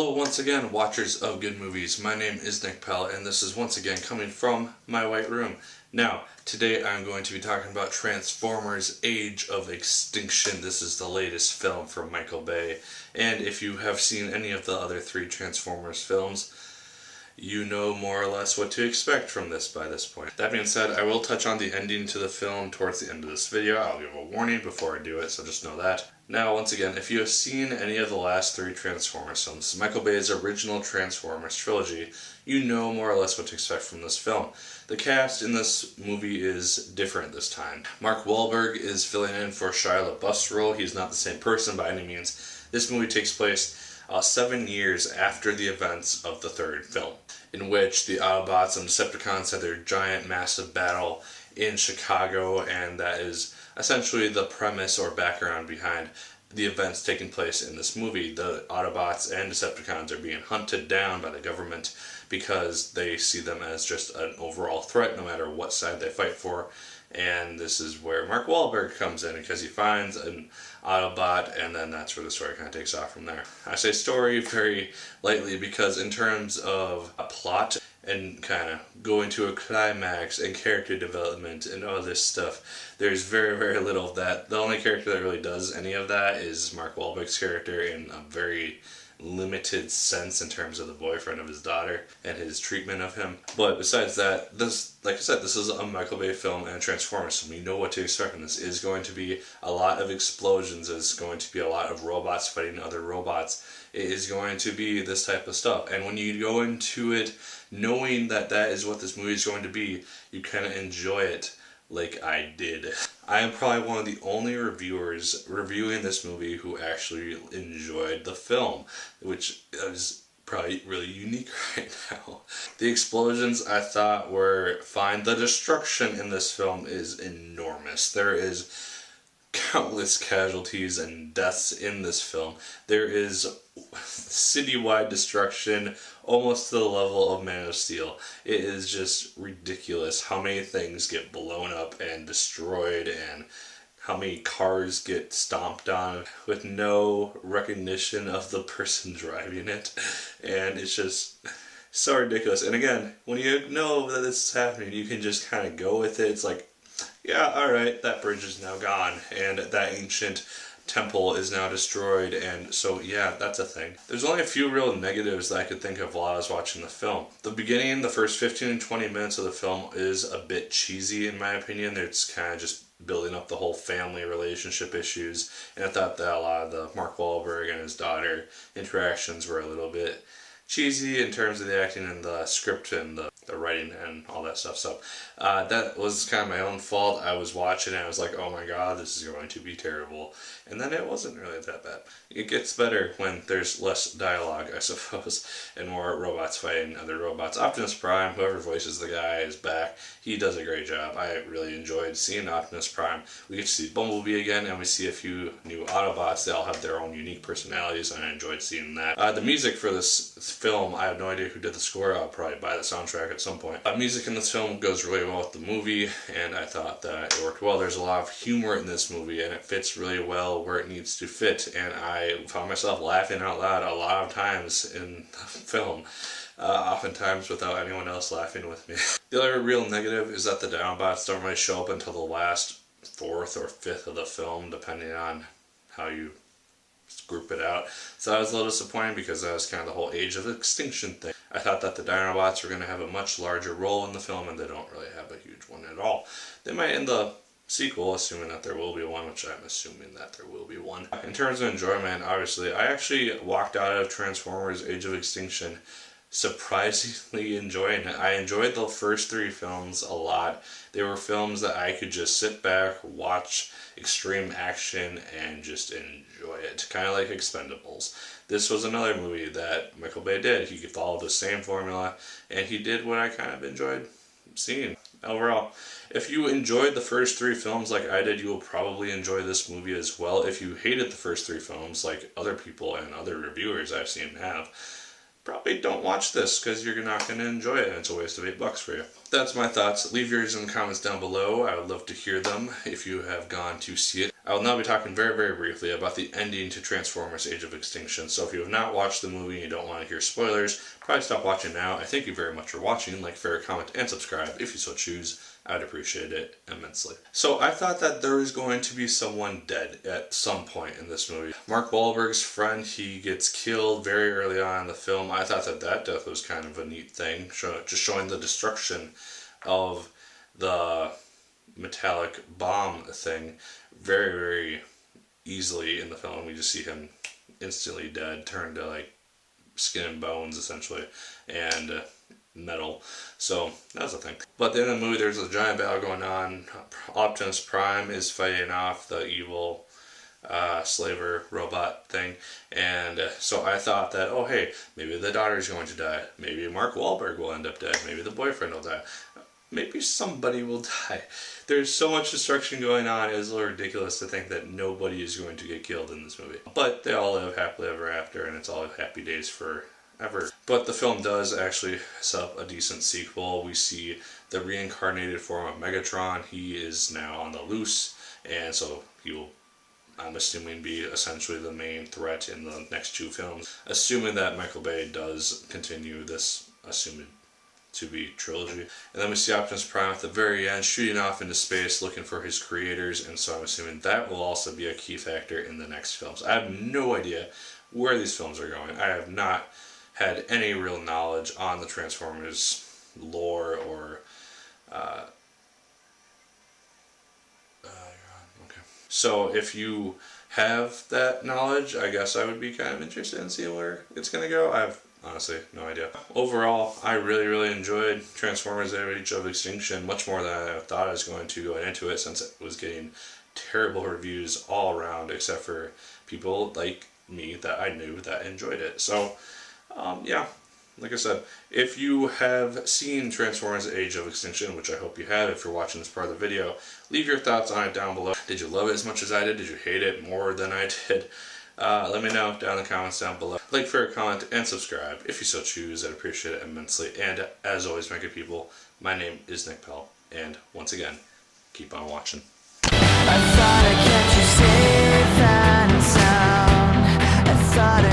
Hello once again, watchers of good movies. My name is Nick Pell, and this is once again coming from my white room. Now, today I'm going to be talking about Transformers: Age of Extinction. This is the latest film from Michael Bay, and if you have seen any of the other three Transformers films, you know more or less what to expect from this by this point. That being said, I will touch on the ending to the film towards the end of this video. I'll give a warning before I do it, so just know that. Now, once again, if you have seen any of the last three Transformers films, Michael Bay's original Transformers trilogy, you know more or less what to expect from this film. The cast in this movie is different this time. Mark Wahlberg is filling in for Shia LaBeouf's role. He's not the same person by any means. This movie takes place 7 years after the events of the third film, in which the Autobots and Decepticons had their giant, massive battle in Chicago, and that is essentially the premise or background behind the events taking place in this movie. The Autobots and Decepticons are being hunted down by the government because they see them as just an overall threat no matter what side they fight for. And this is where Mark Wahlberg comes in, because he finds an Autobot, and then that's where the story kind of takes off from there. I say story very lightly because in terms of a plot and kind of going to a climax and character development and all this stuff, there's very, very little of that. The only character that really does any of that is Mark Wahlberg's character in a very limited sense in terms of the boyfriend of his daughter and his treatment of him. But besides that, this, like I said, this is a Michael Bay film and Transformers, so we know what to expect from this. It is going to be a lot of explosions. It's going to be a lot of robots fighting other robots. It is going to be this type of stuff. And when you go into it knowing that that is what this movie is going to be, you kind of enjoy it like I did. I am probably one of the only reviewers reviewing this movie who actually enjoyed the film, which is probably really unique right now. The explosions I thought were fine. The destruction in this film is enormous. There is countless casualties and deaths in this film. There is citywide destruction almost to the level of Man of Steel. It is just ridiculous how many things get blown up and destroyed, and how many cars get stomped on with no recognition of the person driving it. And it's just so ridiculous. And again, when you know that this is happening, you can just kind of go with it. It's like, yeah, alright, that bridge is now gone, and that ancient temple is now destroyed, and so yeah, that's a thing. There's only a few real negatives that I could think of while I was watching the film. The beginning, the first 15 and 20 minutes of the film is a bit cheesy in my opinion. It's kind of just building up the whole family relationship issues, and I thought that a lot of the Mark Wahlberg and his daughter interactions were a little bit cheesy in terms of the acting and the script and the writing and all that stuff. So that was kind of my own fault. I was watching and I was like, oh my god, this is going to be terrible. And then it wasn't really that bad. It gets better when there's less dialogue, I suppose, and more robots fighting other robots. Optimus Prime, whoever voices the guy, is back. He does a great job. I really enjoyed seeing Optimus Prime. We get to see Bumblebee again, and we see a few new Autobots. They all have their own unique personalities, and I enjoyed seeing that. The music for this film, I have no idea who did the score. I'll probably buy the soundtrack at some point. Music in this film goes really well with the movie, and I thought that it worked well. There's a lot of humor in this movie, and it fits really well where it needs to fit, and I found myself laughing out loud a lot of times in the film, oftentimes without anyone else laughing with me. The other real negative is that the Dinobots don't really show up until the last fourth or fifth of the film, depending on how you group it out. So that was a little disappointing because that was kind of the whole Age of Extinction thing. I thought that the Dinobots were going to have a much larger role in the film, and they don't really have a huge one at all. They might in the sequel, assuming that there will be one, which I'm assuming that there will be one. In terms of enjoyment, obviously, I actually walked out of Transformers: Age of Extinction surprisingly enjoying it. I enjoyed the first three films a lot. They were films that I could just sit back, watch extreme action, and just enjoy it. Kind of like Expendables. This was another movie that Michael Bay did. He followed the same formula, and he did what I kind of enjoyed seeing. Overall, if you enjoyed the first three films like I did, you will probably enjoy this movie as well. If you hated the first three films, like other people and other reviewers I've seen have, probably don't watch this because you're not going to enjoy it, and it's a waste of $8 for you. that's my thoughts. Leave yours in the comments down below. I would love to hear them if you have gone to see it. I will now be talking very, very briefly about the ending to Transformers Age of Extinction. So if you have not watched the movie and you don't want to hear spoilers, probably stop watching now. I thank you very much for watching. Like, favorite, comment, and subscribe if you so choose. I would appreciate it immensely. So I thought that there was going to be someone dead at some point in this movie. Mark Wahlberg's friend, he gets killed very early on in the film. I thought that that death was kind of a neat thing, just showing the destruction of the metallic bomb thing very, very easily in the film. We just see him instantly dead, turned to like skin and bones essentially, and metal. So that's the thing. But at the end of the movie, there's a giant battle going on. Optimus Prime is fighting off the evil slaver robot thing, and so I thought that, oh hey, maybe the daughter's going to die, maybe Mark Wahlberg will end up dead, maybe the boyfriend will die, maybe somebody will die. There's so much destruction going on, it's a little ridiculous to think that nobody is going to get killed in this movie. But they all live happily ever after, and it's all happy days forever. But the film does actually set up a decent sequel. We see the reincarnated form of Megatron. He is now on the loose, and so he will, I'm assuming, be essentially the main threat in the next two films, assuming that Michael Bay does continue this assumed to be trilogy. And then we see Optimus Prime at the very end shooting off into space looking for his creators, and so I'm assuming that will also be a key factor in the next films. I have no idea where these films are going. I have not had any real knowledge on the Transformers lore or okay. So if you have that knowledge, I guess I would be kind of interested in seeing where it's going to go. I have honestly no idea. Overall, I really, really enjoyed Transformers Age of Extinction much more than I thought I was going to going into it, since it was getting terrible reviews all around except for people like me that I knew that enjoyed it. So yeah, like I said, if you have seen Transformers Age of Extinction, which I hope you have if you're watching this part of the video, leave your thoughts on it down below. Did you love it as much as I did? Did you hate it more than I did? Let me know down in the comments down below. Like, favorite, comment, and subscribe if you so choose. I'd appreciate it immensely. And as always, my good people, my name is Nick Pell, and once again, keep on watching. I thought I kept you safe and sound. I thought